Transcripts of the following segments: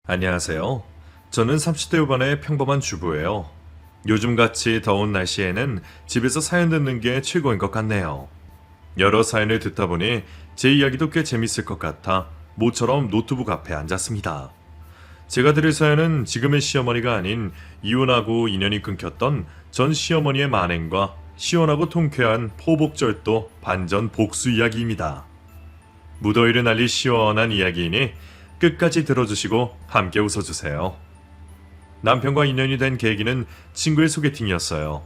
안녕하세요. 저는 30대 후반의 평범한 주부예요. 요즘같이 더운 날씨에는 집에서 사연 듣는 게 최고인 것 같네요. 여러 사연을 듣다 보니 제 이야기도 꽤 재밌을 것 같아 모처럼 노트북 앞에 앉았습니다. 제가 드릴 사연은 지금의 시어머니가 아닌 이혼하고 인연이 끊겼던 전 시어머니의 만행과 시원하고 통쾌한 포복절도 반전 복수 이야기입니다. 무더위를 날릴 시원한 이야기이니 끝까지 들어주시고 함께 웃어주세요. 남편과 인연이 된 계기는 친구의 소개팅이었어요.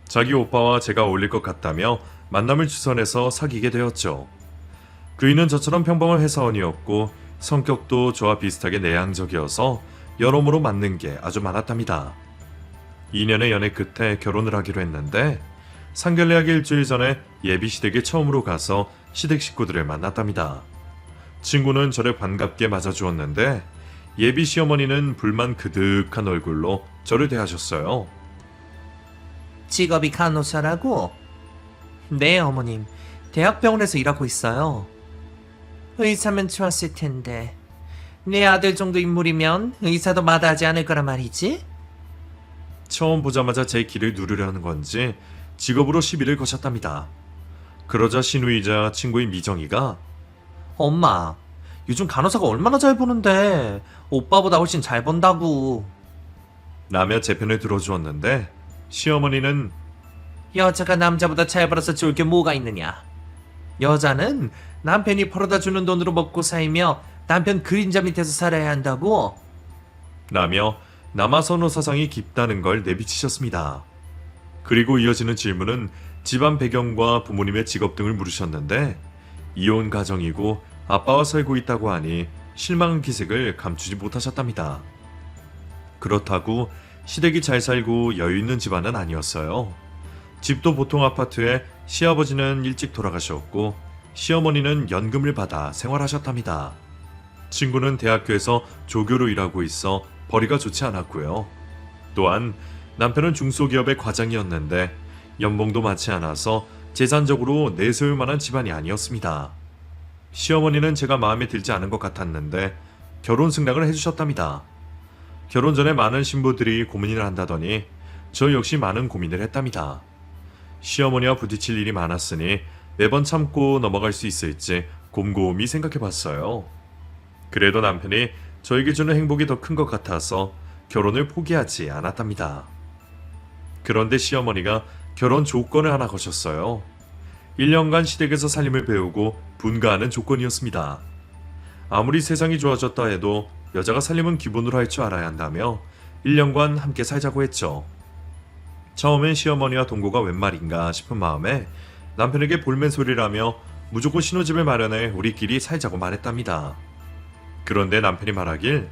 자기 오빠와 제가 어울릴 것 같다며 만남을 주선해서 사귀게 되었죠. 그이는 저처럼 평범한 회사원이었고 성격도 저와 비슷하게 내향적이어서 여러모로 맞는 게 아주 많았답니다. 2년의 연애 끝에 결혼을 하기로 했는데 상견례하기 일주일 전에 예비 시댁에 처음으로 가서 시댁 식구들을 만났답니다. 친구는 저를 반갑게 맞아주었는데 예비 시어머니는 불만 그득한 얼굴로 저를 대하셨어요. 직업이 간호사라고? 네, 어머님. 대학병원에서 일하고 있어요. 의사면 좋았을 텐데. 내 아들 정도 인물이면 의사도 마다하지 않을 거란 말이지? 처음 보자마자 제 길을 누르려는 건지 직업으로 시비를 거셨답니다. 그러자 신우이자 친구인 미정이가 엄마, 요즘 간호사가 얼마나 잘 보는데 오빠보다 훨씬 잘 번다고. 라며 제 편을 들어주었는데 시어머니는 여자가 남자보다 잘 벌어서 좋을 게 뭐가 있느냐. 여자는 남편이 벌어다 주는 돈으로 먹고 살며 남편 그림자 밑에서 살아야 한다고. 라며 남아선호 사상이 깊다는 걸 내비치셨습니다. 그리고 이어지는 질문은 집안 배경과 부모님의 직업 등을 물으셨는데 이혼 가정이고 아빠와 살고 있다고 하니 실망한 기색을 감추지 못하셨답니다. 그렇다고 시댁이 잘 살고 여유 있는 집안은 아니었어요. 집도 보통 아파트에 시아버지는 일찍 돌아가셨고 시어머니는 연금을 받아 생활하셨답니다. 친구는 대학교에서 조교로 일하고 있어 벌이가 좋지 않았고요. 또한 남편은 중소기업의 과장이었는데 연봉도 많지 않아서 재산적으로 내세울 만한 집안이 아니었습니다. 시어머니는 제가 마음에 들지 않은 것 같았는데 결혼 승낙을 해주셨답니다. 결혼 전에 많은 신부들이 고민을 한다더니 저 역시 많은 고민을 했답니다. 시어머니와 부딪힐 일이 많았으니 매번 참고 넘어갈 수 있을지 곰곰이 생각해봤어요. 그래도 남편이 저에게 주는 행복이 더 큰 것 같아서 결혼을 포기하지 않았답니다. 그런데 시어머니가 결혼 조건을 하나 거셨어요. 1년간 시댁에서 살림을 배우고 분가하는 조건이었습니다. 아무리 세상이 좋아졌다 해도 여자가 살림은 기본으로 할 줄 알아야 한다며 1년간 함께 살자고 했죠. 처음엔 시어머니와 동거가 웬 말인가 싶은 마음에 남편에게 볼멘 소리를 하며 무조건 신혼집을 마련해 우리끼리 살자고 말했답니다. 그런데 남편이 말하길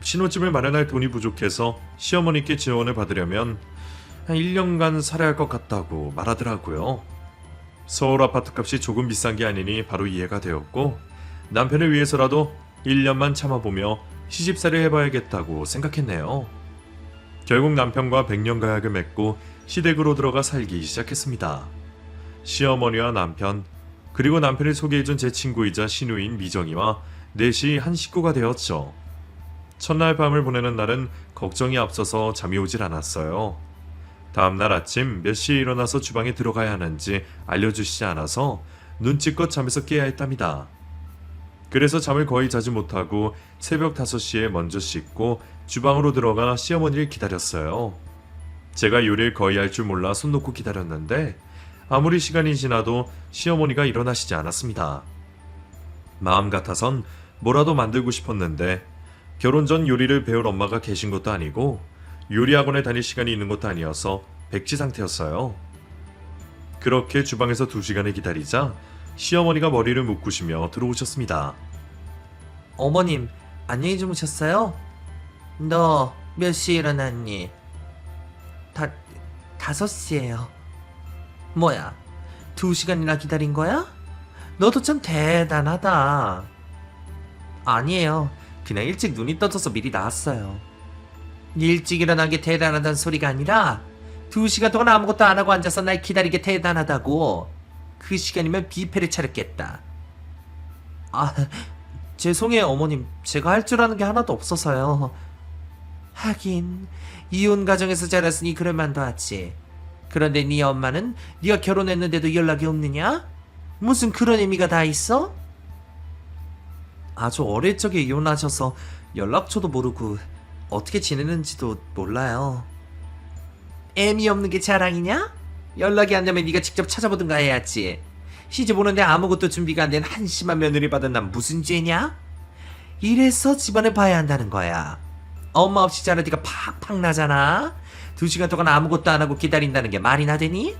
신혼집을 마련할 돈이 부족해서 시어머니께 지원을 받으려면 1년간 살아야 할 것 같다고 말하더라고요. 서울 아파트값이 조금 비싼 게 아니니 바로 이해가 되었고 남편을 위해서라도 1년만 참아보며 시집살이를 해봐야겠다고 생각했네요. 결국 남편과 100년 가약을 맺고 시댁으로 들어가 살기 시작했습니다. 시어머니와 남편 그리고 남편을 소개해준 제 친구이자 시누인 미정이와 넷이 한 식구가 되었죠. 첫날 밤을 보내는 날은 걱정이 앞서서 잠이 오질 않았어요. 다음날 아침 몇 시에 일어나서 주방에 들어가야 하는지 알려주시지 않아서 눈치껏 잠에서 깨야 했답니다. 그래서 잠을 거의 자지 못하고 새벽 5시에 먼저 씻고 주방으로 들어가 시어머니를 기다렸어요. 제가 요리를 거의 할 줄 몰라 손 놓고 기다렸는데 아무리 시간이 지나도 시어머니가 일어나시지 않았습니다. 마음 같아선 뭐라도 만들고 싶었는데 결혼 전 요리를 배울 엄마가 계신 것도 아니고 요리학원에 다닐 시간이 있는 것도 아니어서 백지 상태였어요. 그렇게 주방에서 2시간을 기다리자 시어머니가 머리를 묶으시며 들어오셨습니다. 어머님, 안녕히 주무셨어요? 너 몇 시에 일어났니? 5시에요. 뭐야, 2시간이나 기다린 거야? 너도 참 대단하다. 아니에요. 그냥 일찍 눈이 떠져서 미리 나왔어요. 일찍 일어난 게 대단하다는 소리가 아니라 2시간 동안 아무것도 안 하고 앉아서 날 기다리게 대단하다고. 그 시간이면 뷔페를 차렸겠다. 아, 죄송해요, 어머님. 제가 할 줄 아는 게 하나도 없어서요. 하긴 이혼 가정에서 자랐으니 그럴 만도 하지. 그런데 네 엄마는 네가 결혼했는데도 연락이 없느냐? 무슨 그런 의미가 다 있어? 아주 어릴 적에 이혼하셔서 연락처도 모르고 어떻게 지내는지도 몰라요. 애미 없는 게 자랑이냐? 연락이 안 되면 네가 직접 찾아보든가 해야지. 시집 오는데 아무것도 준비가 안 된 한심한 며느리 받은 난 무슨 죄냐? 이래서 집안을 봐야 한다는 거야. 엄마 없이 자라 네가 팍팍 나잖아. 2시간 동안 아무것도 안 하고 기다린다는 게 말이나 되니?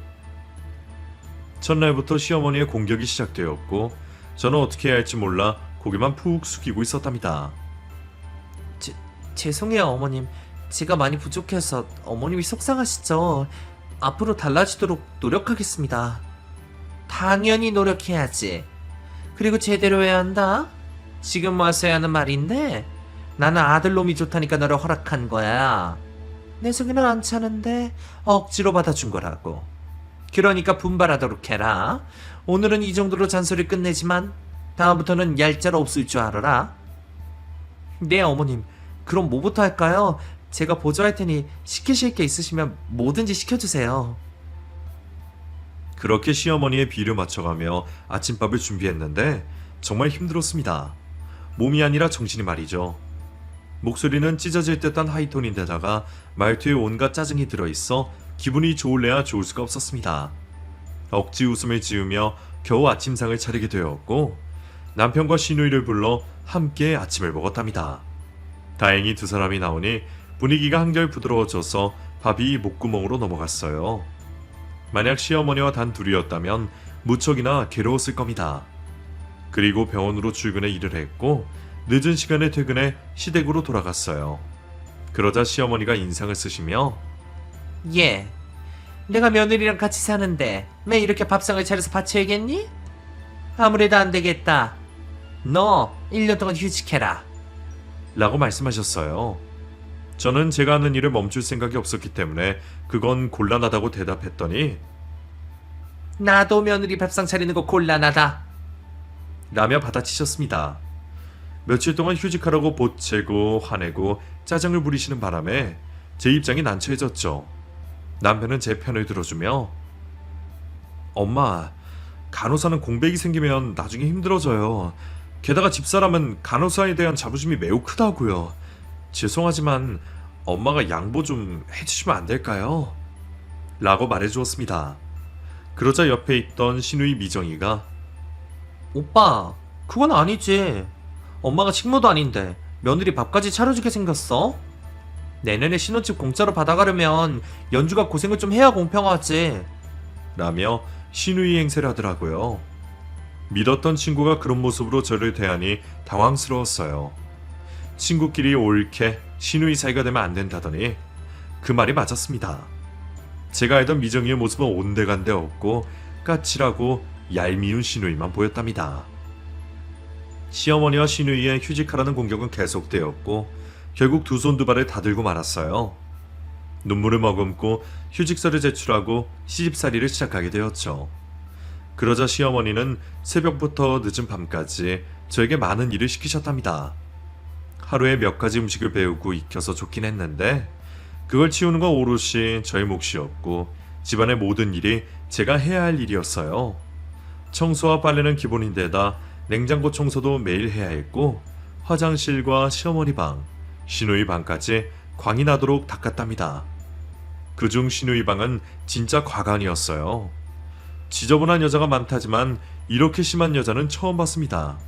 첫날부터 시어머니의 공격이 시작되었고 저는 어떻게 해야 할지 몰라 고개만 푹 숙이고 있었답니다. 죄송해요, 어머님. 제가 많이 부족해서 어머님이 속상하시죠. 앞으로 달라지도록 노력하겠습니다. 당연히 노력해야지. 그리고 제대로 해야 한다. 지금 와서 해야 하는 말인데 나는 아들놈이 좋다니까 너를 허락한 거야. 내 속에는 안 차는데 억지로 받아준 거라고. 그러니까 분발하도록 해라. 오늘은 이 정도로 잔소리 끝내지만 다음부터는 얄짤 없을 줄 알아라. 네, 어머님. 그럼 뭐부터 할까요? 제가 보조할 테니 시키실 게 있으시면 뭐든지 시켜주세요. 그렇게 시어머니의 비를 맞춰가며 아침밥을 준비했는데 정말 힘들었습니다. 몸이 아니라 정신이 말이죠. 목소리는 찢어질 듯한 하이톤인데다가 말투에 온갖 짜증이 들어있어 기분이 좋을래야 좋을 수가 없었습니다. 억지 웃음을 지으며 겨우 아침상을 차리게 되었고 남편과 시누이를 불러 함께 아침을 먹었답니다. 다행히 두 사람이 나오니 분위기가 한결 부드러워져서 밥이 목구멍으로 넘어갔어요. 만약 시어머니와 단 둘이었다면 무척이나 괴로웠을 겁니다. 그리고 병원으로 출근해 일을 했고 늦은 시간에 퇴근해 시댁으로 돌아갔어요. 그러자 시어머니가 인상을 쓰시며 예. 내가 며느리랑 같이 사는데 매일 이렇게 밥상을 차려서 바쳐야겠니? 아무래도 안 되겠다. 너 1년 동안 휴직해라. 라고 말씀하셨어요. 저는 제가 하는 일을 멈출 생각이 없었기 때문에 그건 곤란하다고 대답했더니 나도 며느리 밥상 차리는 거 곤란하다. 라며 받아치셨습니다. 며칠 동안 휴직하라고 보채고 화내고 짜증을 부리시는 바람에 제 입장이 난처해졌죠. 남편은 제 편을 들어주며 엄마, 간호사는 공백이 생기면 나중에 힘들어져요. 게다가 집사람은 간호사에 대한 자부심이 매우 크다고요. 죄송하지만 엄마가 양보 좀 해주시면 안 될까요? 라고 말해주었습니다. 그러자 옆에 있던 시누이 미정이가 오빠, 그건 아니지. 엄마가 식모도 아닌데 며느리 밥까지 차려주게 생겼어? 내년에 신혼집 공짜로 받아가려면 연주가 고생을 좀 해야 공평하지. 라며 시누이 행세를 하더라고요. 믿었던 친구가 그런 모습으로 저를 대하니 당황스러웠어요. 친구끼리 옳게 시누이 사이가 되면 안 된다더니 그 말이 맞았습니다. 제가 알던 미정이의 모습은 온데간데 없고 까칠하고 얄미운 시누이만 보였답니다. 시어머니와 시누이의 휴직하라는 공격은 계속되었고 결국 두 손 두 발을 다 들고 말았어요. 눈물을 머금고 휴직서를 제출하고 시집살이를 시작하게 되었죠. 그러자 시어머니는 새벽부터 늦은 밤까지 저에게 많은 일을 시키셨답니다. 하루에 몇 가지 음식을 배우고 익혀서 좋긴 했는데 그걸 치우는 건 오롯이 저의 몫이었고 집안의 모든 일이 제가 해야 할 일이었어요. 청소와 빨래는 기본인데다 냉장고 청소도 매일 해야 했고 화장실과 시어머니 방, 시누이 방까지 광이 나도록 닦았답니다. 그중 시누이 방은 진짜 과간이었어요. 지저분한 여자가 많다지만 이렇게 심한 여자는 처음 봤습니다.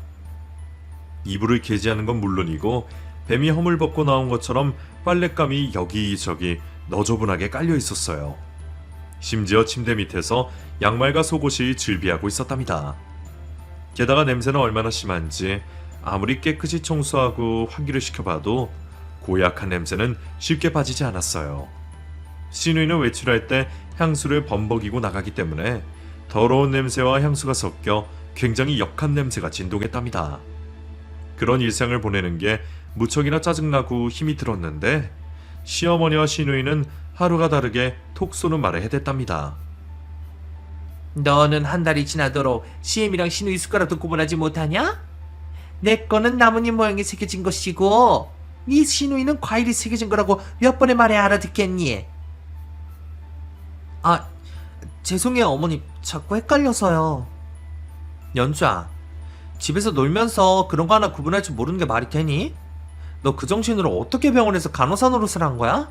이불을 개지하는 건 물론이고 뱀이 허물 벗고 나온 것처럼 빨랫감이 여기저기 너저분하게 깔려 있었어요. 심지어 침대 밑에서 양말과 속옷이 즐비하고 있었답니다. 게다가 냄새는 얼마나 심한지 아무리 깨끗이 청소하고 환기를 시켜봐도 고약한 냄새는 쉽게 빠지지 않았어요. 시누이는 외출할 때 향수를 범벅이고 나가기 때문에 더러운 냄새와 향수가 섞여 굉장히 역한 냄새가 진동했답니다. 그런 일상을 보내는 게 무척이나 짜증나고 힘이 들었는데 시어머니와 시누이는 하루가 다르게 톡 쏘는 말에 해댔답니다. 너는 한 달이 지나도록 시엠이랑 시누이 숟가락도 구분하지 못하냐? 내 거는 나뭇잎 모양이 새겨진 것이고 네 시누이는 과일이 새겨진 거라고 몇 번의 말에 알아듣겠니? 아, 죄송해요 어머님. 자꾸 헷갈려서요. 연주야, 집에서 놀면서 그런 거 하나 구분할 줄 모르는 게 말이 되니? 너 그 정신으로 어떻게 병원에서 간호사 노릇을 한 거야?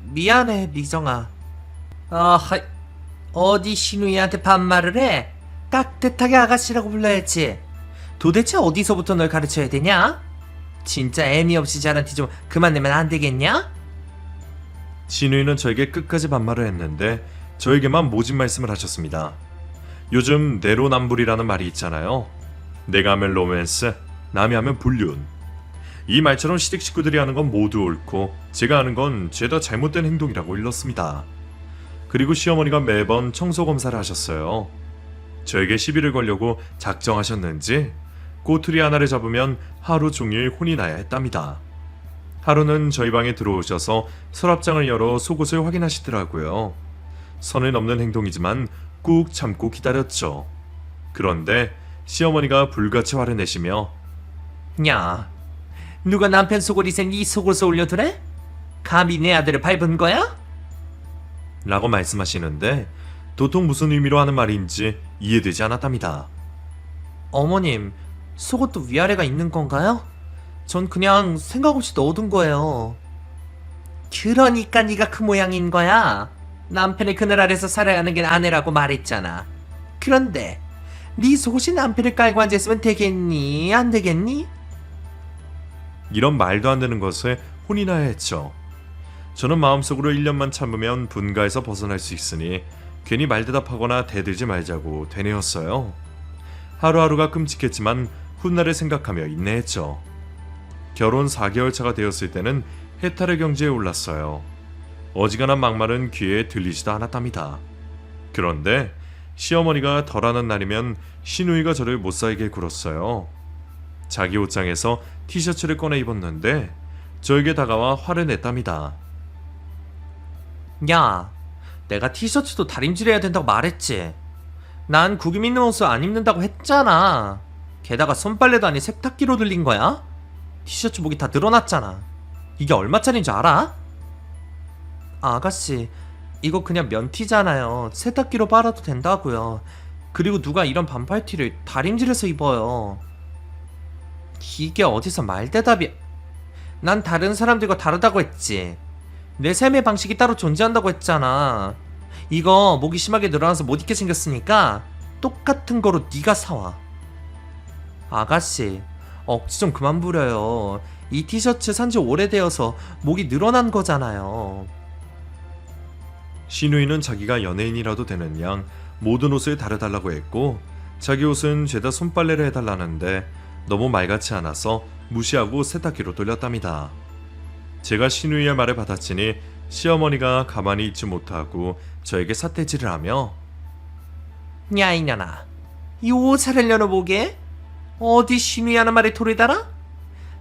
미안해 미정아. 어디 시누이한테 반말을 해? 깍듯하게 아가씨라고 불러야지. 도대체 어디서부터 널 가르쳐야 되냐? 진짜 애미 없이 자란 티 좀 그만 내면 안 되겠냐? 신우이는 저에게 끝까지 반말을 했는데 저에게만 모진 말씀을 하셨습니다. 요즘 내로남불이라는 말이 있잖아요. 내가 하면 로맨스, 남이 하면 불륜. 이 말처럼 시댁 식구들이 하는 건 모두 옳고 제가 하는 건 죄다 잘못된 행동이라고 일렀습니다. 그리고 시어머니가 매번 청소 검사를 하셨어요. 저에게 시비를 걸려고 작정하셨는지 꼬투리 하나를 잡으면 하루 종일 혼이 나야 했답니다. 하루는 저희 방에 들어오셔서 서랍장을 열어 속옷을 확인하시더라고요. 선을 넘는 행동이지만 꾹 참고 기다렸죠. 그런데 시어머니가 불같이 화를 내시며 야, 누가 남편 속옷 이제 네 속옷을 올려두래? 감히 내 아들을 밟은 거야? 라고 말씀하시는데 도통 무슨 의미로 하는 말인지 이해되지 않았답니다. 어머님, 속옷도 위아래가 있는 건가요? 전 그냥 생각 없이 넣어둔 거예요. 그러니까 네가 그 모양인 거야. 남편의 그늘 아래서 살아야 하는 게 아내라고 말했잖아. 그런데 네 속옷이 남편을 깔고 앉아있으면 되겠니? 안 되겠니? 이런 말도 안 되는 것에 혼이 나야 했죠. 저는 마음속으로 1년만 참으면 분가에서 벗어날 수 있으니 괜히 말대답하거나 대들지 말자고 되뇌었어요. 하루하루가 끔찍했지만 훗날을 생각하며 인내했죠. 결혼 4개월 차가 되었을 때는 해탈의 경지에 올랐어요. 어지간한 막말은 귀에 들리지도 않았답니다. 그런데 시어머니가 덜하는 날이면 시누이가 저를 못살게 굴었어요. 자기 옷장에서 티셔츠를 꺼내 입었는데 저에게 다가와 화를 냈답니다. 야, 내가 티셔츠도 다림질해야 된다고 말했지. 난 구김 있는 옷을 안 입는다고 했잖아. 게다가 손빨래도 아닌 세탁기로 들린 거야? 티셔츠 목이 다 늘어났잖아. 이게 얼마짜리인 줄 알아? 아가씨, 이거 그냥 면티잖아요. 세탁기로 빨아도 된다고요. 그리고 누가 이런 반팔티를 다림질해서 입어요. 이게 어디서 말대답이야. 난 다른 사람들과 다르다고 했지. 내 삶의 방식이 따로 존재한다고 했잖아. 이거 목이 심하게 늘어나서 못 입게 생겼으니까 똑같은 거로 네가 사와. 아가씨, 억지 좀 그만 부려요. 이 티셔츠 산지 오래되어서 목이 늘어난 거잖아요. 시누이는 자기가 연예인이라도 되는 양 모든 옷을 다려달라고 했고 자기 옷은 죄다 손빨래를 해달라는데 너무 말같지 않아서 무시하고 세탁기로 돌렸답니다. 제가 시누이의 말을 받아치니 시어머니가 가만히 있지 못하고 저에게 삿대질을 하며 야 이년아, 이 옷을 열어보게. 어디 시누이 하는 말에 돌을 달아?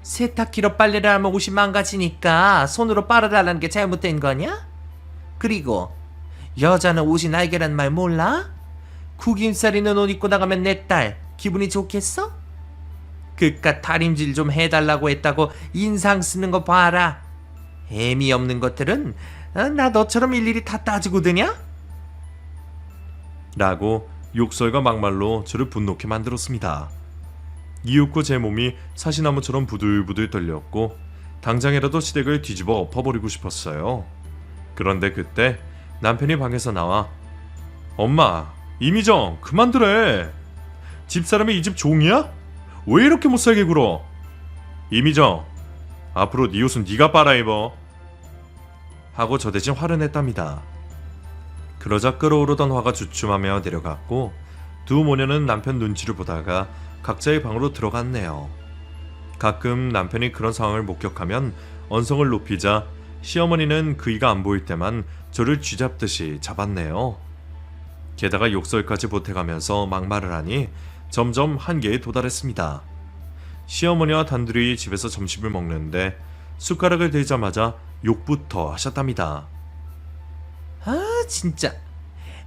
세탁기로 빨래를 하면 옷이 망가지니까 손으로 빨아달라는 게 잘못된 거냐? 그리고 여자는 옷이 날개란 말 몰라? 구김살 있는 옷 입고 나가면 내 딸 기분이 좋겠어? 그깟 다림질 좀 해달라고 했다고 인상 쓰는 거 봐라. 애미 없는 것들은 나 너처럼 일일이 다 따지고 드냐? 라고 욕설과 막말로 저를 분노케 만들었습니다. 이윽고 제 몸이 사시나무처럼 부들부들 떨렸고 당장이라도 시댁을 뒤집어 엎어버리고 싶었어요. 그런데 그때 남편이 방에서 나와 엄마, 이미정 그만두래. 집사람이 이 집 종이야? 왜 이렇게 못살게 굴어? 이미정, 앞으로 네 옷은 네가 빨아입어. 하고 저 대신 화를 냈답니다. 그러자 끓어오르던 화가 주춤하며 내려갔고 두 모녀는 남편 눈치를 보다가 각자의 방으로 들어갔네요. 가끔 남편이 그런 상황을 목격하면 언성을 높이자 시어머니는 그이가 안 보일 때만 저를 쥐잡듯이 잡았네요. 게다가 욕설까지 보태가면서 막말을 하니 점점 한계에 도달했습니다. 시어머니와 단둘이 집에서 점심을 먹는데 숟가락을 들자마자 욕부터 하셨답니다. 아 진짜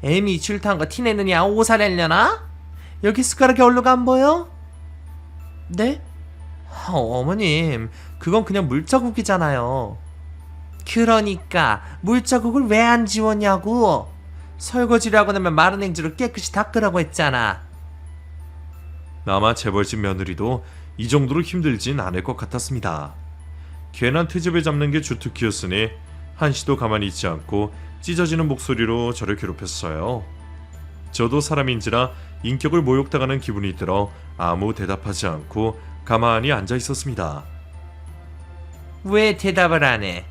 애미 출타한 거 티내느냐 오살하려나? 여기 숟가락이 얼룩 안 보여? 네? 어머님, 그건 그냥 물자국이잖아요. 그러니까 물자국을 왜 안 지웠냐고. 설거지를 하고 나면 마른 행주로 깨끗이 닦으라고 했잖아. 아마 재벌집 며느리도 이 정도로 힘들진 않을 것 같았습니다. 괜한 트집을 잡는 게 주특기였으니 한시도 가만히 있지 않고 찢어지는 목소리로 저를 괴롭혔어요. 저도 사람인지라 인격을 모욕당하는 기분이 들어 아무 대답하지 않고 가만히 앉아 있었습니다. 왜 대답을 안 해?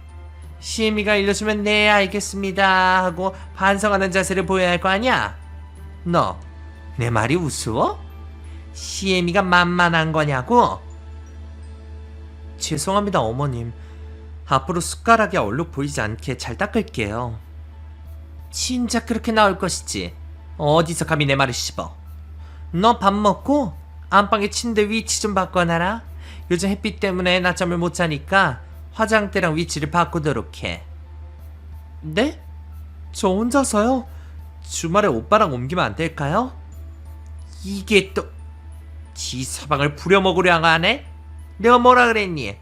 시애미가 일러주면 네 알겠습니다 하고 반성하는 자세를 보여야 할 거 아니야? 너 내 말이 우스워? 시애미가 만만한 거냐고? 죄송합니다 어머님. 앞으로 숟가락에 얼룩 보이지 않게 잘 닦을게요. 진짜 그렇게 나올 것이지. 어디서 감히 내 말을 씹어. 너 밥 먹고 안방에 침대 위치 좀 바꿔놔라. 요즘 햇빛 때문에 낮잠을 못 자니까 화장대랑 위치를 바꾸도록 해. 네? 저 혼자서요? 주말에 오빠랑 옮기면 안 될까요? 이게 또 지 사방을 부려먹으려 하네? 내가 뭐라 그랬니?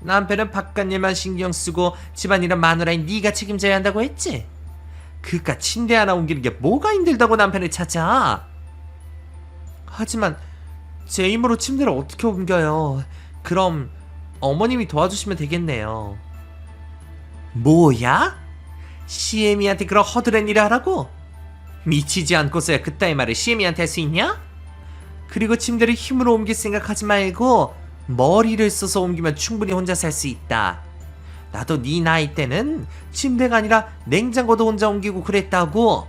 남편은 바깥일만 신경 쓰고 집안일은 마누라인 네가 책임져야 한다고 했지? 그깟 침대 하나 옮기는 게 뭐가 힘들다고 남편을 찾아? 하지만 제 힘으로 침대를 어떻게 옮겨요? 그럼 어머님이 도와주시면 되겠네요. 뭐야? 시애미한테 그런 허드렛 일을 하라고? 미치지 않고서야 그따위 말을 시애미한테 할 수 있냐? 그리고 침대를 힘으로 옮길 생각하지 말고 머리를 써서 옮기면 충분히 혼자 살 수 있다. 나도 네 나이 때는 침대가 아니라 냉장고도 혼자 옮기고 그랬다고.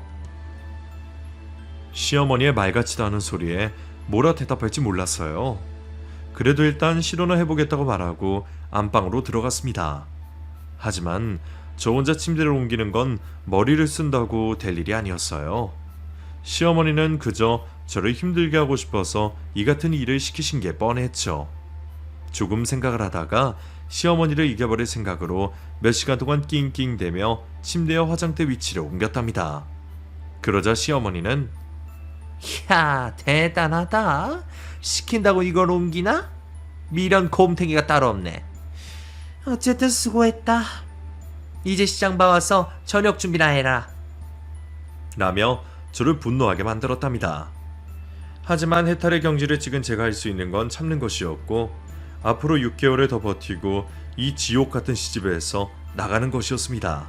시어머니의 말 같지도 않은 소리에 뭐라 대답할지 몰랐어요. 그래도 일단 시도는 해보겠다고 말하고 안방으로 들어갔습니다. 하지만 저 혼자 침대를 옮기는 건 머리를 쓴다고 될 일이 아니었어요. 시어머니는 그저 저를 힘들게 하고 싶어서 이 같은 일을 시키신 게 뻔했죠. 조금 생각을 하다가 시어머니를 이겨버릴 생각으로 몇 시간 동안 낑낑대며 침대와 화장대 위치를 옮겼답니다. 그러자 시어머니는 야, 대단하다. 시킨다고 이걸 옮기나? 미련 곰탱이가 따로 없네. 어쨌든 수고했다. 이제 시장 봐와서 저녁 준비나 해라. 라며 저를 분노하게 만들었답니다. 하지만 해탈의 경지를 찍은 제가 할 수 있는 건 참는 것이었고 앞으로 6개월을 더 버티고 이 지옥 같은 시집에서 나가는 것이었습니다.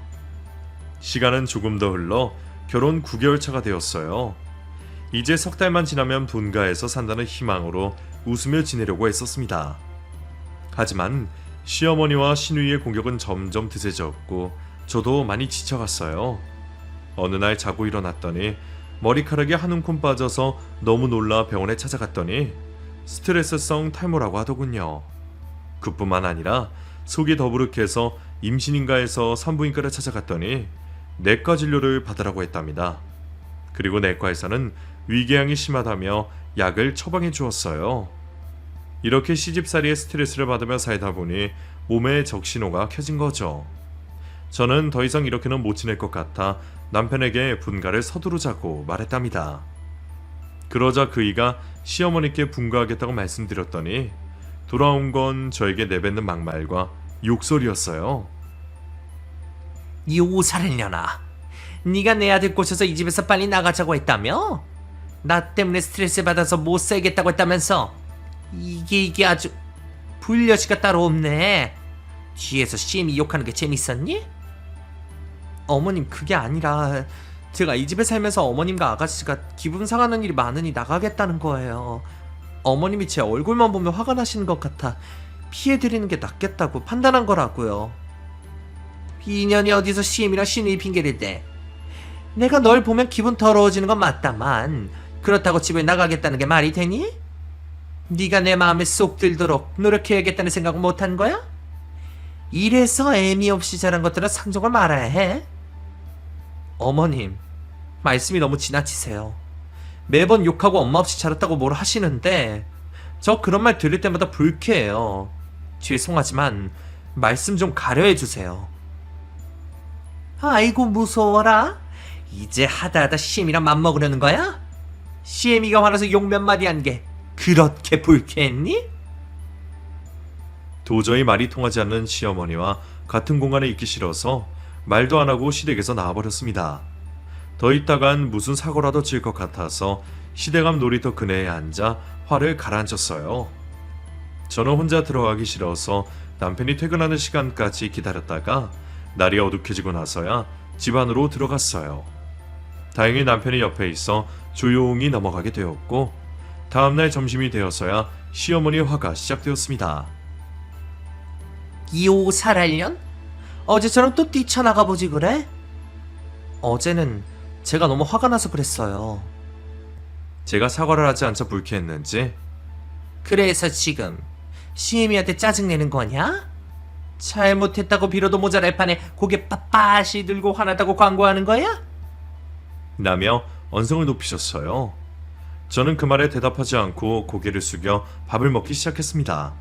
시간은 조금 더 흘러 결혼 9개월 차가 되었어요. 이제 석 달만 지나면 분가해서 산다는 희망으로 웃으며 지내려고 했었습니다. 하지만 시어머니와 시누이의 공격은 점점 드세졌고 저도 많이 지쳐갔어요. 어느 날 자고 일어났더니 머리카락이 한 움큼 빠져서 너무 놀라 병원에 찾아갔더니 스트레스성 탈모라고 하더군요. 그뿐만 아니라 속이 더부룩해서 임신인가 해서 산부인과를 찾아갔더니 내과 진료를 받으라고 했답니다. 그리고 내과에서는 위궤양이 심하다며 약을 처방해 주었어요. 이렇게 시집살이의 스트레스를 받으며 살다 보니 몸에 적신호가 켜진 거죠. 저는 더 이상 이렇게는 못 지낼 것 같아 남편에게 분가를 서두르자고 말했답니다. 그러자 그이가 시어머니께 분가하겠다고 말씀드렸더니 돌아온 건 저에게 내뱉는 막말과 욕설이었어요. 이 오살을려나. 네가 내 아들 꼬셔서 이 집에서 빨리 나가자고 했다며? 나 때문에 스트레스 받아서 못 살겠다고 했다면서? 이게 아주 불려시가 따로 없네. 뒤에서 시엠이 욕하는 게 재밌었니? 어머님, 그게 아니라 제가 이 집에 살면서 어머님과 아가씨가 기분 상하는 일이 많으니 나가겠다는 거예요. 어머님이 제 얼굴만 보면 화가 나시는 것 같아 피해드리는 게 낫겠다고 판단한 거라고요. 인연이 어디서 시엠이랑 시누이 핑계를 대. 내가 널 보면 기분 더러워지는 건 맞다만 그렇다고 집을 나가겠다는 게 말이 되니? 네가 내 마음에 쏙 들도록 노력해야겠다는 생각은 못한 거야? 이래서 애미 없이 자란 것들은 상종을 말아야 해. 어머님, 말씀이 너무 지나치세요. 매번 욕하고 엄마 없이 자랐다고 뭘 하시는데 저 그런 말 들을 때마다 불쾌해요. 죄송하지만 말씀 좀 가려해 주세요. 아이고 무서워라. 이제 하다하다 시엠이랑 맘먹으려는 거야? 시애미가 화나서 욕 몇 마디 한 게 그렇게 불쾌했니? 도저히 말이 통하지 않는 시어머니와 같은 공간에 있기 싫어서 말도 안 하고 시댁에서 나와버렸습니다. 더 있다간 무슨 사고라도 칠 것 같아서 시댁 앞 놀이터 그네에 앉아 화를 가라앉혔어요. 저는 혼자 들어가기 싫어서 남편이 퇴근하는 시간까지 기다렸다가 날이 어둑해지고 나서야 집 안으로 들어갔어요. 다행히 남편이 옆에 있어 조용히 넘어가게 되었고 다음날 점심이 되어서야 시어머니의 화가 시작되었습니다. 이 오살할년? 어제처럼 또 뛰쳐나가 보지 그래? 어제는 제가 너무 화가 나서 그랬어요. 제가 사과를 하지 않자 불쾌했는지 그래서 지금 시애미한테 짜증내는 거냐? 잘못했다고 빌어도 모자랄 판에 고개 빳빳이 들고 화나다고 광고하는 거야? 라며 언성을 높이셨어요. 저는 그 말에 대답하지 않고 고개를 숙여 밥을 먹기 시작했습니다.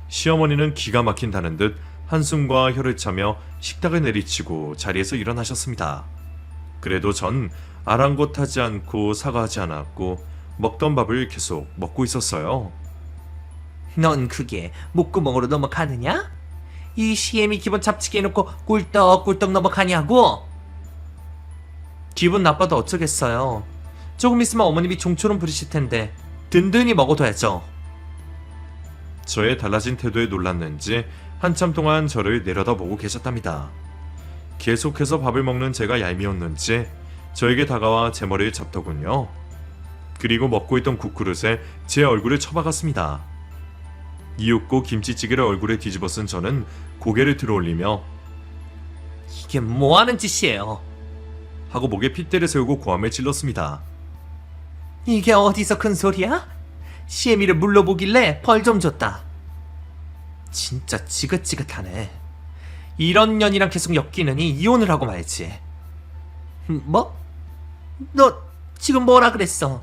시어머니는 기가 막힌다는 듯 한숨과 혀를 차며 식탁을 내리치고 자리에서 일어나셨습니다. 그래도 전 아랑곳하지 않고 사과하지 않았고 먹던 밥을 계속 먹고 있었어요. 넌 그게 목구멍으로 넘어가느냐? 이 시애미 기분 잡치게 해놓고 꿀떡꿀떡 넘어가냐고? 기분 나빠도 어쩌겠어요. 조금 있으면 어머님이 종초름 부리실 텐데 든든히 먹어둬야죠. 저의 달라진 태도에 놀랐는지 한참 동안 저를 내려다보고 계셨답니다. 계속해서 밥을 먹는 제가 얄미웠는지 저에게 다가와 제 머리를 잡더군요. 그리고 먹고 있던 국그릇에 제 얼굴을 쳐박았습니다. 이윽고 김치찌개를 얼굴에 뒤집어 쓴 저는 고개를 들어올리며 이게 뭐하는 짓이에요? 하고 목에 핏대를 세우고 고함을 찔렀습니다. 이게 어디서 큰 소리야? 시애미를 물러보길래 벌 좀 줬다. 진짜 지긋지긋하네. 이런 년이랑 계속 엮이느니 이혼을 하고 말지. 뭐? 너 지금 뭐라 그랬어?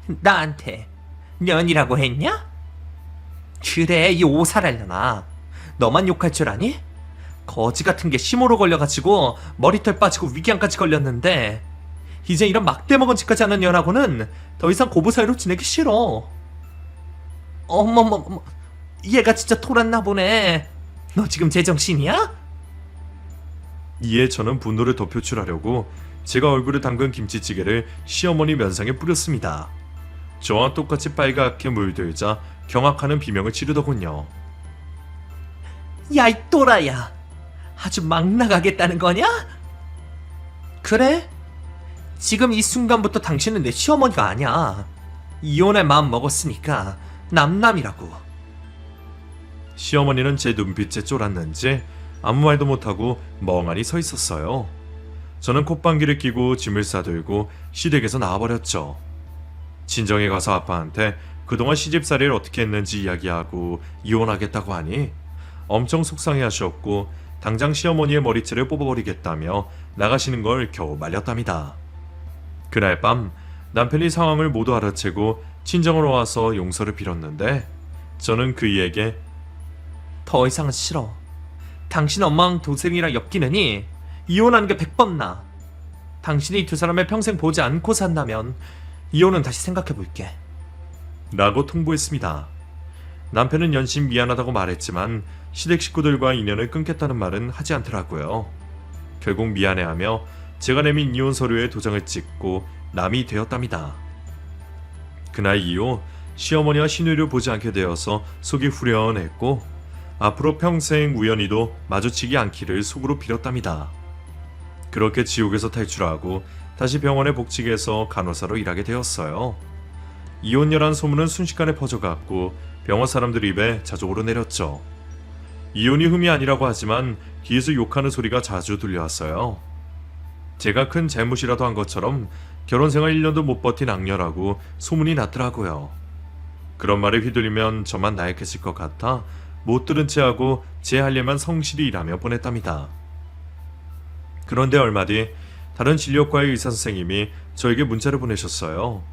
나한테 년이라고 했냐? 그래, 이 오살할려나. 너만 욕할 줄 아니? 거지 같은 게 심호로 걸려가지고 머리털 빠지고 위궤양까지 걸렸는데 이제 이런 막대먹은 짓까지 하는 년하고는 더 이상 고부 사이로 지내기 싫어. 어머머머, 얘가 진짜 돌았나 보네. 너 지금 제정신이야? 이에 저는 분노를 더 표출하려고 제가 얼굴에 담근 김치찌개를 시어머니 면상에 뿌렸습니다. 저와 똑같이 빨갛게 물들자 경악하는 비명을 지르더군요. 야, 이 또라야. 아주 막 나가겠다는 거냐? 그래? 지금 이 순간부터 당신은 내 시어머니가 아니야. 이혼할 마음 먹었으니까 남남이라고. 시어머니는 제 눈빛에 쫄았는지 아무 말도 못하고 멍하니 서 있었어요. 저는 콧방귀를 끼고 짐을 싸들고 시댁에서 나와버렸죠. 친정에 가서 아빠한테 그동안 시집살이를 어떻게 했는지 이야기하고 이혼하겠다고 하니 엄청 속상해하셨고 당장 시어머니의 머리채를 뽑아버리겠다며 나가시는 걸 겨우 말렸답니다. 그날 밤 남편이 상황을 모두 알아채고 친정으로 와서 용서를 빌었는데 저는 그이에게 더 이상은 싫어. 당신 엄마랑 동생이랑 엮이느니 이혼하는 게 100번 나. 당신이 두 사람을 평생 보지 않고 산다면 이혼은 다시 생각해볼게. 라고 통보했습니다. 남편은 연신 미안하다고 말했지만 시댁 식구들과 인연을 끊겠다는 말은 하지 않더라고요. 결국 미안해하며 제가 내민 이혼 서류에 도장을 찍고 남이 되었답니다. 그날 이후 시어머니와 시누이를 보지 않게 되어서 속이 후련했고 앞으로 평생 우연히도 마주치지 않기를 속으로 빌었답니다. 그렇게 지옥에서 탈출하고 다시 병원의 복직에서 간호사로 일하게 되었어요. 이혼녀란 소문은 순식간에 퍼져갔고 병원 사람들 입에 자주 오르내렸죠. 이혼이 흠이 아니라고 하지만 뒤에서 욕하는 소리가 자주 들려왔어요. 제가 큰 잘못이라도 한 것처럼 결혼생활 1년도 못 버틴 악녀라고 소문이 났더라고요. 그런 말에 휘둘리면 저만 나약해질 것 같아 못 들은 채 하고 제 할 일만 성실히 일하며 보냈답니다. 그런데 얼마 뒤 다른 진료과의 의사선생님이 저에게 문자를 보내셨어요.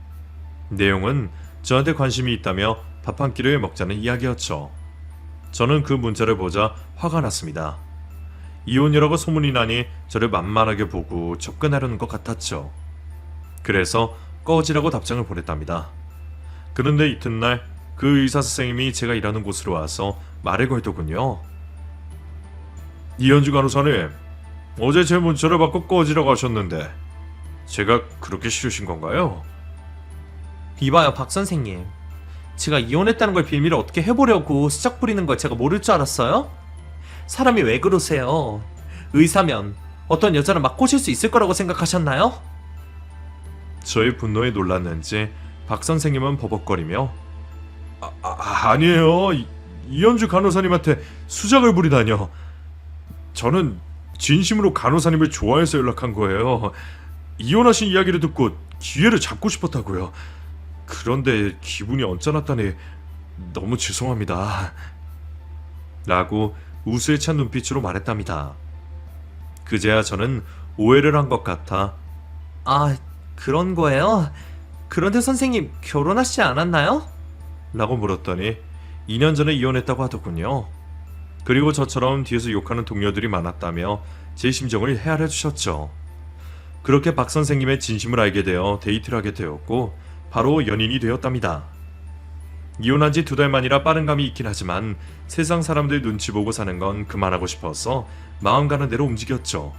내용은 저한테 관심이 있다며 밥 한 끼를 먹자는 이야기였죠. 저는 그 문자를 보자 화가 났습니다. 이혼이라고 소문이 나니 저를 만만하게 보고 접근하려는 것 같았죠. 그래서 꺼지라고 답장을 보냈답니다. 그런데 이튿날 그 의사 선생님이 제가 일하는 곳으로 와서 말을 걸더군요. 이현주 간호사님, 어제 제 문자를 받고 꺼지라고 하셨는데 제가 그렇게 싫으신 건가요? 이봐요, 박 선생님. 제가 이혼했다는 걸 빌미를 어떻게 해보려고 수작 부리는 걸 제가 모를 줄 알았어요? 사람이 왜 그러세요? 의사면 어떤 여자를 막 꼬실 수 있을 거라고 생각하셨나요? 저의 분노에 놀랐는지 박 선생님은 버벅거리며 아니에요. 이현주 간호사님한테 수작을 부리다뇨. 저는 진심으로 간호사님을 좋아해서 연락한 거예요. 이혼하신 이야기를 듣고 기회를 잡고 싶었다고요. 그런데 기분이 언짢았다니 너무 죄송합니다. 라고 우스에 찬 눈빛으로 말했답니다. 그제야 저는 오해를 한 것 같아 아, 그런 거예요? 그런데 선생님 결혼하시지 않았나요? 라고 물었더니 2년 전에 이혼했다고 하더군요. 그리고 저처럼 뒤에서 욕하는 동료들이 많았다며 제 심정을 헤아려 주셨죠. 그렇게 박 선생님의 진심을 알게 되어 데이트를 하게 되었고 바로 연인이 되었답니다. 이혼한 지 2달 만이라 빠른 감이 있긴 하지만 세상 사람들 눈치 보고 사는 건 그만하고 싶어서 마음 가는 대로 움직였죠.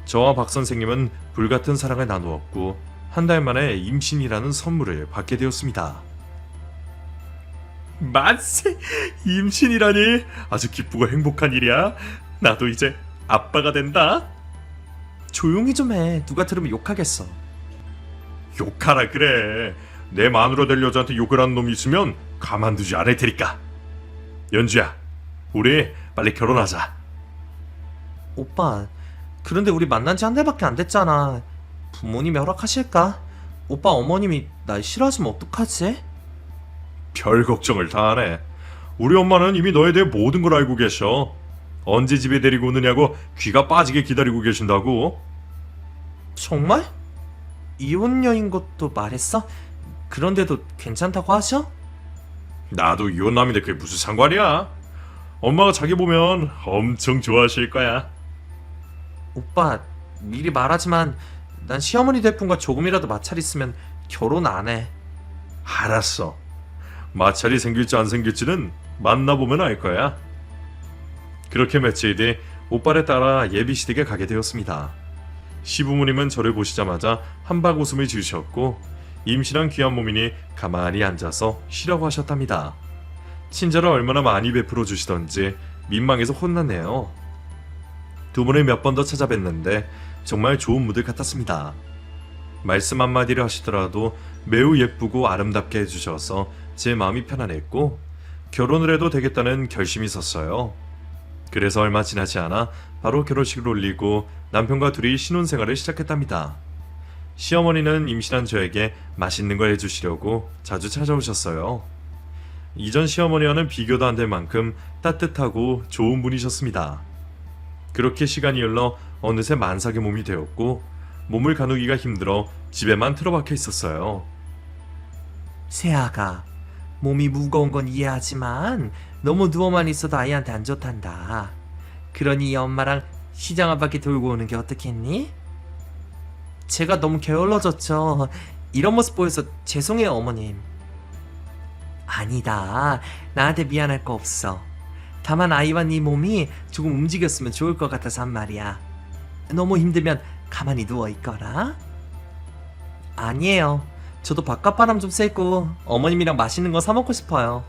저와 박 선생님은 불같은 사랑을 나누었고 한 달 만에 임신이라는 선물을 받게 되었습니다. 만세! 임신이라니 아주 기쁘고 행복한 일이야. 나도 이제 아빠가 된다. 조용히 좀 해. 누가 들으면 욕하겠어. 욕하라 그래. 내 마누라 될 여자한테 욕을 하는 놈이 있으면 가만두지 않을 테니까. 연주야, 우리 빨리 결혼하자. 오빠, 그런데 우리 만난 지 한 달밖에 안 됐잖아. 부모님이 허락하실까? 오빠 어머님이 날 싫어하시면 어떡하지? 별 걱정을 다 하네. 우리 엄마는 이미 너에 대해 모든 걸 알고 계셔. 언제 집에 데리고 오느냐고 귀가 빠지게 기다리고 계신다고. 정말? 이혼녀인 것도 말했어? 그런데도 괜찮다고 하셔? 나도 이혼남인데 그게 무슨 상관이야. 엄마가 자기 보면 엄청 좋아하실 거야. 오빠, 미리 말하지만 난 시어머니 될 분과 조금이라도 마찰 있으면 결혼 안 해. 알았어. 마찰이 생길지 안 생길지는 만나보면 알 거야. 그렇게 며칠 뒤 오빠를 따라 예비시댁에 가게 되었습니다. 시부모님은 저를 보시자마자 한박 웃음을 지으셨고 임신한 귀한 몸이니 가만히 앉아서 쉬라고 하셨답니다. 친절을 얼마나 많이 베풀어 주시던지 민망해서 혼났네요. 두 분을 몇 번 더 찾아뵀는데 정말 좋은 무드 같았습니다. 말씀 한마디를 하시더라도 매우 예쁘고 아름답게 해주셔서 제 마음이 편안했고 결혼을 해도 되겠다는 결심이 있었어요. 그래서 얼마 지나지 않아 바로 결혼식을 올리고 남편과 둘이 신혼생활을 시작했답니다. 시어머니는 임신한 저에게 맛있는 걸 해주시려고 자주 찾아오셨어요. 이전 시어머니와는 비교도 안 될 만큼 따뜻하고 좋은 분이셨습니다. 그렇게 시간이 흘러 어느새 만삭의 몸이 되었고 몸을 가누기가 힘들어 집에만 틀어박혀 있었어요. 세아가, 몸이 무거운 건 이해하지만 너무 누워만 있어도 아이한테 안 좋단다. 그러니 엄마랑 시장 한 바퀴 돌고 오는 게 어떻겠니? 제가 너무 게을러졌죠. 이런 모습 보여서 죄송해요, 어머님. 아니다. 나한테 미안할 거 없어. 다만 아이와 네 몸이 조금 움직였으면 좋을 것 같아서 한 말이야. 너무 힘들면 가만히 누워있거라. 아니에요. 저도 바깥바람 좀 쐬고 어머님이랑 맛있는 거 사 먹고 싶어요.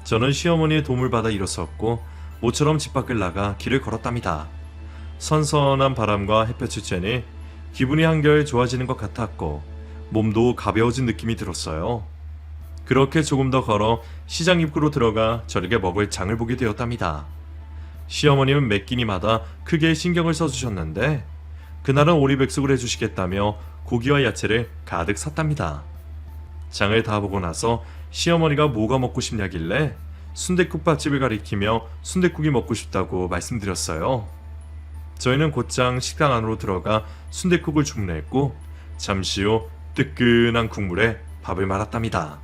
저는 시어머니의 도움을 받아 일어섰고 모처럼 집 밖을 나가 길을 걸었답니다. 선선한 바람과 햇볕을 쬐니 기분이 한결 좋아지는 것 같았고 몸도 가벼워진 느낌이 들었어요. 그렇게 조금 더 걸어 시장 입구로 들어가 저녁에 먹을 장을 보게 되었답니다. 시어머님은 매 끼니마다 크게 신경을 써주셨는데 그날은 오리백숙을 해주시겠다며 고기와 야채를 가득 샀답니다. 장을 다 보고 나서 시어머니가 뭐가 먹고 싶냐길래 순댓국 밥집을 가리키며 순댓국이 먹고 싶다고 말씀드렸어요. 저희는 곧장 식당 안으로 들어가 순댓국을 주문했고 잠시 후 뜨끈한 국물에 밥을 말았답니다.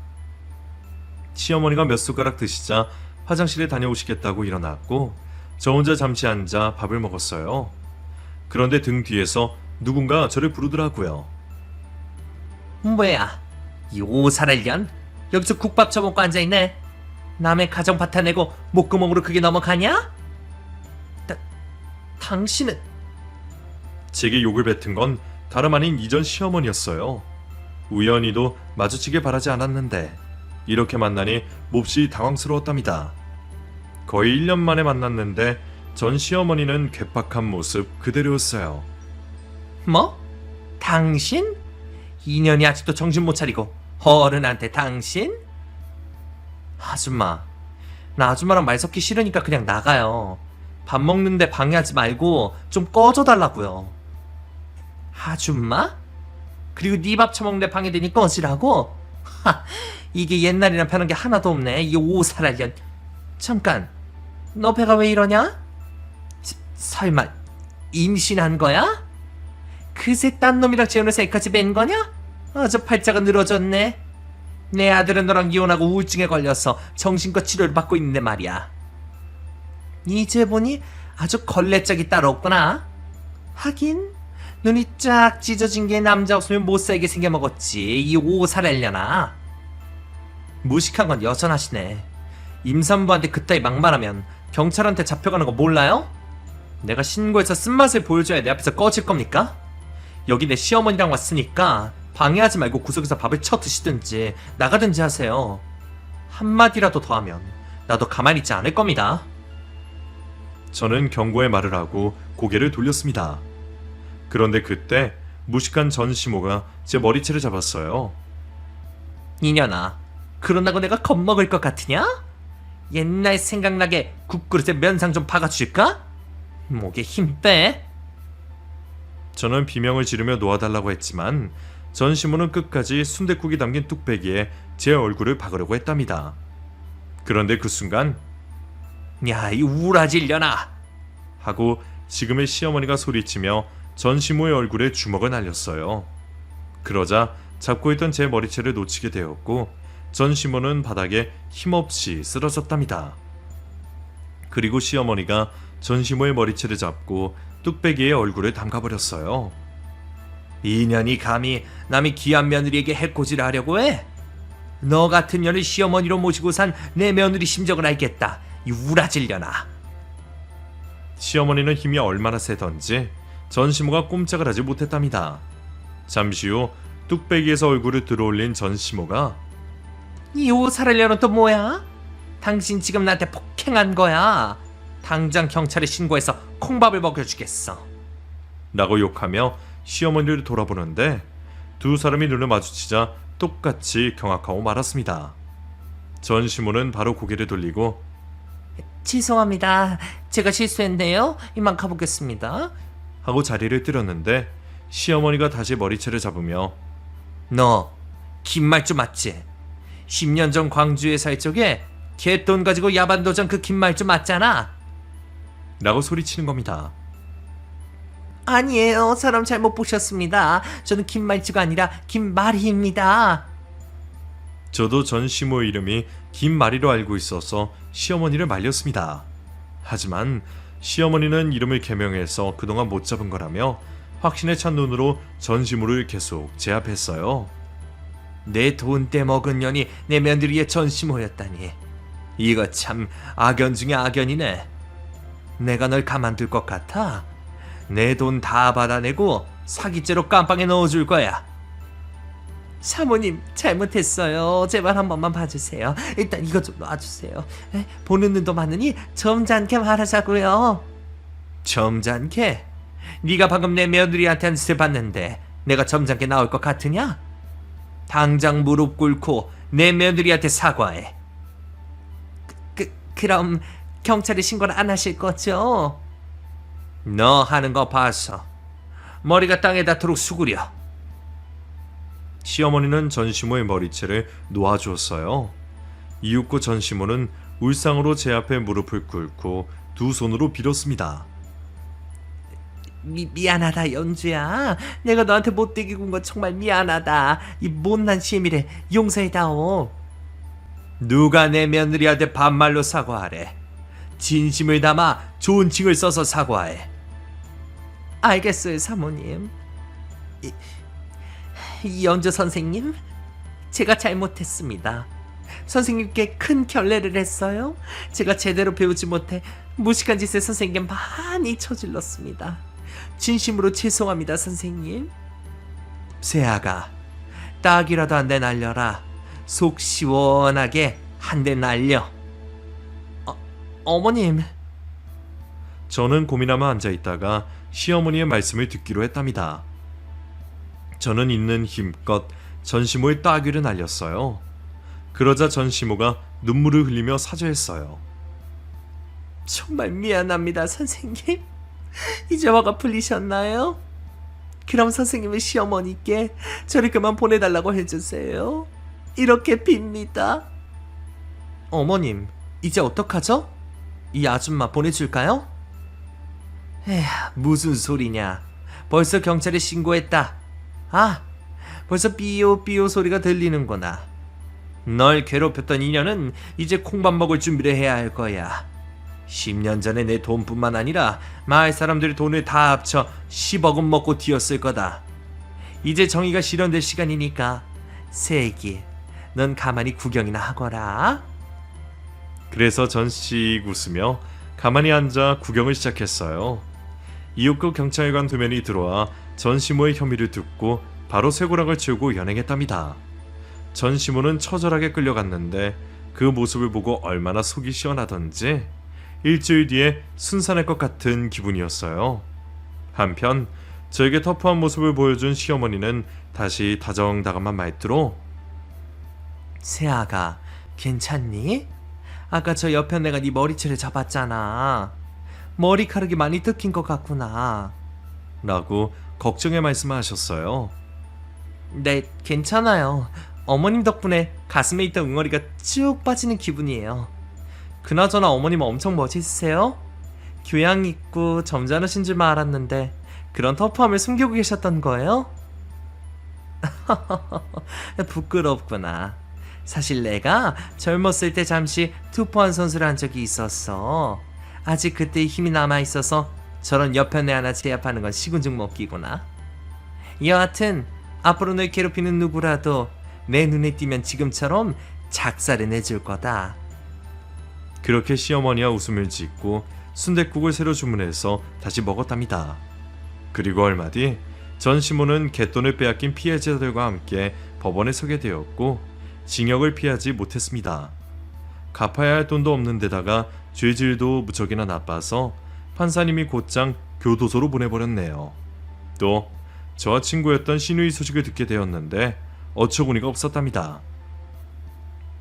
시어머니가 몇 숟가락 드시자 화장실에 다녀오시겠다고 일어났고 저 혼자 잠시 앉아 밥을 먹었어요. 그런데 등 뒤에서 누군가 저를 부르더라고요. 뭐야, 이 오살알년 여기서 국밥 처먹고 앉아있네. 남의 가정 파탄내고 목구멍으로 그게 넘어가냐? 당신은... 제게 욕을 뱉은 건 다름 아닌 이전 시어머니였어요. 우연히도 마주치길 바라지 않았는데 이렇게 만나니 몹시 당황스러웠답니다. 거의 1년 만에 만났는데 전 시어머니는 괴팍한 모습 그대로였어요. 뭐? 당신? 인연이 아직도 정신 못 차리고 어른한테 당신? 아줌마, 나 아줌마랑 말 섞기 싫으니까 그냥 나가요. 밥 먹는데 방해하지 말고 좀 꺼져 달라고요. 아줌마? 그리고 네 밥 처먹는데 방해되니 꺼지라고? 하, 이게 옛날이랑 변한 게 하나도 없네. 이 오살알년. 잠깐, 너 배가 왜 이러냐? 설마 임신한 거야? 그새 딴 놈이랑 재혼해서 애까지 뺀 거냐? 아주 팔자가 늘어졌네. 내 아들은 너랑 이혼하고 우울증에 걸려서 정신과 치료를 받고 있는데 말이야. 이제 보니 아주 걸레짝이 따로 없구나. 하긴 눈이 쫙 찢어진 게 남자 없으면 못살게 생겨먹었지. 이 오살알려나. 무식한 건 여전하시네. 임산부한테 그따위 막말하면 경찰한테 잡혀가는 거 몰라요? 내가 신고해서 쓴맛을 보여줘야 내 앞에서 꺼질 겁니까? 여기 내 시어머니랑 왔으니까 방해하지 말고 구석에서 밥을 쳐 드시든지 나가든지 하세요. 한마디라도 더 하면 나도 가만히 있지 않을 겁니다. 저는 경고의 말을 하고 고개를 돌렸습니다. 그런데 그때 무식한 전 시모가 제 머리채를 잡았어요. 이년아, 그런다고 내가 겁먹을 것 같으냐? 옛날 생각나게 국그릇에 면상 좀 박아줄까? 목에 힘 빼. 저는 비명을 지르며 놓아달라고 했지만 전 시모는 끝까지 순댓국이 담긴 뚝배기에 제 얼굴을 박으려고 했답니다. 그런데 그 순간 야, 이 우라질려나. 하고 지금의 시어머니가 소리치며 전 시모의 얼굴에 주먹을 날렸어요. 그러자 잡고 있던 제 머리채를 놓치게 되었고 전 시모는 바닥에 힘없이 쓰러졌답니다. 그리고 시어머니가 전 시모의 머리채를 잡고 뚝배기에 얼굴을 담가버렸어요. 이년이 감히 남의 귀한 며느리에게 해코지를 하려고 해? 너 같은 년을 시어머니로 모시고 산 내 며느리 심정을 알겠다. 이 우라질려나. 시어머니는 힘이 얼마나 세던지 전 시모가 꼼짝을 하지 못했답니다. 잠시 후 뚝배기에서 얼굴을 들어올린 전 시모가 이 오살알려는 또 뭐야? 당신 지금 나한테 폭행한 거야. 당장 경찰에 신고해서 콩밥을 먹여주겠어. 라고 욕하며 시어머니를 돌아보는데 두 사람이 눈을 마주치자 똑같이 경악하고 말았습니다. 전 시모는 바로 고개를 돌리고 죄송합니다. 제가 실수했네요. 이만 가보겠습니다. 하고 자리를 뜨렸는데 시어머니가 다시 머리채를 잡으며 너 김말주 맞지? 10년 전 광주에 살 적에 개돈 가지고 야반도전 그 김말주 맞잖아. 라고 소리치는 겁니다. 아니에요. 사람 잘못 보셨습니다. 저는 김말주가 아니라 김마리입니다. 저도 전 시모의 이름이 김마리로 알고 있어서 시어머니를 말렸습니다. 하지만 시어머니는 이름을 개명해서 그동안 못 잡은 거라며 확신에 찬 눈으로 전 시모를 계속 제압했어요. 내 돈 떼먹은 년이 내 며느리의 전시모였다니. 이거 참 악연 중에 악연이네. 내가 널 가만둘 것 같아? 내 돈 다 받아내고 사기죄로 깜빵에 넣어줄 거야. 사모님, 잘못했어요. 제발 한 번만 봐주세요. 일단 이것 좀 놔주세요. 보는 눈도 많으니 점잖게 말하자고요. 점잖게? 네가 방금 내 며느리한테 한 짓을 봤는데 내가 점잖게 나올 것 같으냐? 당장 무릎 꿇고 내 며느리한테 사과해. 그럼 경찰에 신고를 안 하실 거죠? 너 하는 거 봐서 머리가 땅에 닿도록 수그려. 시어머니는 전 시모의 머리채를 놓아주었어요. 이윽고 전 시모는 울상으로 제 앞에 무릎을 꿇고 두 손으로 빌었습니다. 미안하다 연주야. 내가 너한테 못되게 군 건 정말 미안하다. 이 못난 시미를 용서해다오. 누가 내 며느리한테 반말로 사과하래. 진심을 담아 좋은 칭을 써서 사과해. 알겠어요 사모님. 이연주 선생님, 제가 잘못했습니다. 선생님께 큰 결례를 했어요. 제가 제대로 배우지 못해 무식한 짓을 선생님께 많이 저질렀습니다. 진심으로 죄송합니다, 선생님. 세아가, 딱이라도 한 대 날려라. 속 시원하게 한 대 날려. 어머님. 저는 고민하며 앉아있다가 시어머니의 말씀을 듣기로 했답니다. 저는 있는 힘껏 전시모의 따귀를 날렸어요. 그러자 전시모가 눈물을 흘리며 사죄했어요. 정말 미안합니다, 선생님. 이제 화가 풀리셨나요? 그럼 선생님의 시어머니께 저를 그만 보내달라고 해주세요. 이렇게 빕니다. 어머님, 이제 어떡하죠? 이 아줌마 보내줄까요? 에휴, 무슨 소리냐. 벌써 경찰에 신고했다. 아, 벌써 삐요삐요 소리가 들리는구나. 널 괴롭혔던 인연은 이제 콩밥 먹을 준비를 해야 할 거야. 10년 전에 내 돈뿐만 아니라 마을 사람들의 돈을 다 합쳐 10억은 먹고 뒤었을 거다. 이제 정의가 실현될 시간이니까 세기, 넌 가만히 구경이나 하거라. 그래서 전씩 웃으며 가만히 앉아 구경을 시작했어요. 이윽고 경찰관 2명이 들어와 전시모의 혐의를 듣고 바로 쇠고랑을 치우고 연행했답니다. 전시모는 처절하게 끌려갔는데 그 모습을 보고 얼마나 속이 시원하던지 일주일 뒤에 순산할 것 같은 기분이었어요. 한편 저에게 터프한 모습을 보여준 시어머니는 다시 다정다감한 말투로 세아가, 괜찮니? 아까 저 옆에 내가 네 머리채를 잡았잖아. 머리카락이 많이 뜯긴 것 같구나. 라고 걱정의 말씀을 하셨어요. 네, 괜찮아요. 어머님 덕분에 가슴에 있던 응어리가 쭉 빠지는 기분이에요. 그나저나 어머님 엄청 멋있으세요? 교양 있고 점잖으신 줄만 알았는데 그런 터프함을 숨기고 계셨던 거예요? 부끄럽구나. 사실 내가 젊었을 때 잠시 투포한 선수를 한 적이 있었어. 아직 그때의 힘이 남아있어서 저런 여편애 하나 제압하는 건 식은죽 먹기구나. 여하튼 앞으로 널 괴롭히는 누구라도 내 눈에 띄면 지금처럼 작살을 내줄 거다. 그렇게 시어머니와 웃음을 짓고 순댓국을 새로 주문해서 다시 먹었답니다. 그리고 얼마 뒤 전시모는 갯돈을 빼앗긴 피해자들과 함께 법원에 서게 되었고 징역을 피하지 못했습니다. 갚아야 할 돈도 없는 데다가 죄질도 무척이나 나빠서 판사님이 곧장 교도소로 보내버렸네요. 또 저와 친구였던 신우이 소식을 듣게 되었는데 어처구니가 없었답니다.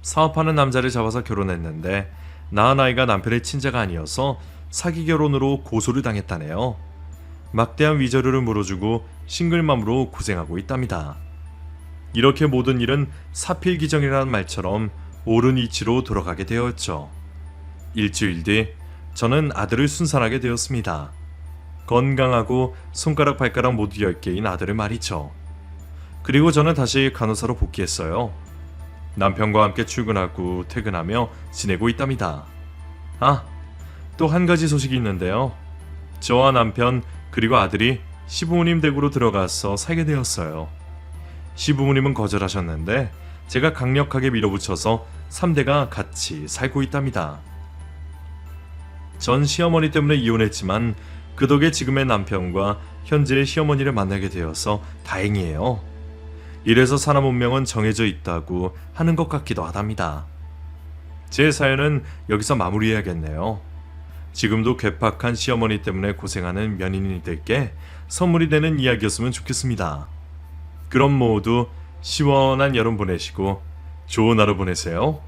사업하는 남자를 잡아서 결혼했는데 낳은 아이가 남편의 친자가 아니어서 사기 결혼으로 고소를 당했다네요. 막대한 위자료를 물어주고 싱글맘으로 고생하고 있답니다. 이렇게 모든 일은 사필기정이라는 말처럼 옳은 이치로 돌아가게 되었죠. 일주일 뒤 저는 아들을 순산하게 되었습니다. 건강하고 손가락 발가락 모두 10개인 아들을 말이죠. 그리고 저는 다시 간호사로 복귀했어요. 남편과 함께 출근하고 퇴근하며 지내고 있답니다. 아, 또 한 가지 소식이 있는데요. 저와 남편 그리고 아들이 시부모님 댁으로 들어가서 살게 되었어요. 시부모님은 거절하셨는데 제가 강력하게 밀어붙여서 3대가 같이 살고 있답니다. 전 시어머니 때문에 이혼했지만 그 덕에 지금의 남편과 현재의 시어머니를 만나게 되어서 다행이에요. 이래서 사람 운명은 정해져 있다고 하는 것 같기도 하답니다. 제 사연은 여기서 마무리해야겠네요. 지금도 괴팍한 시어머니 때문에 고생하는 며느리들께 선물이 되는 이야기였으면 좋겠습니다. 그럼 모두 시원한 여름 보내시고 좋은 하루 보내세요.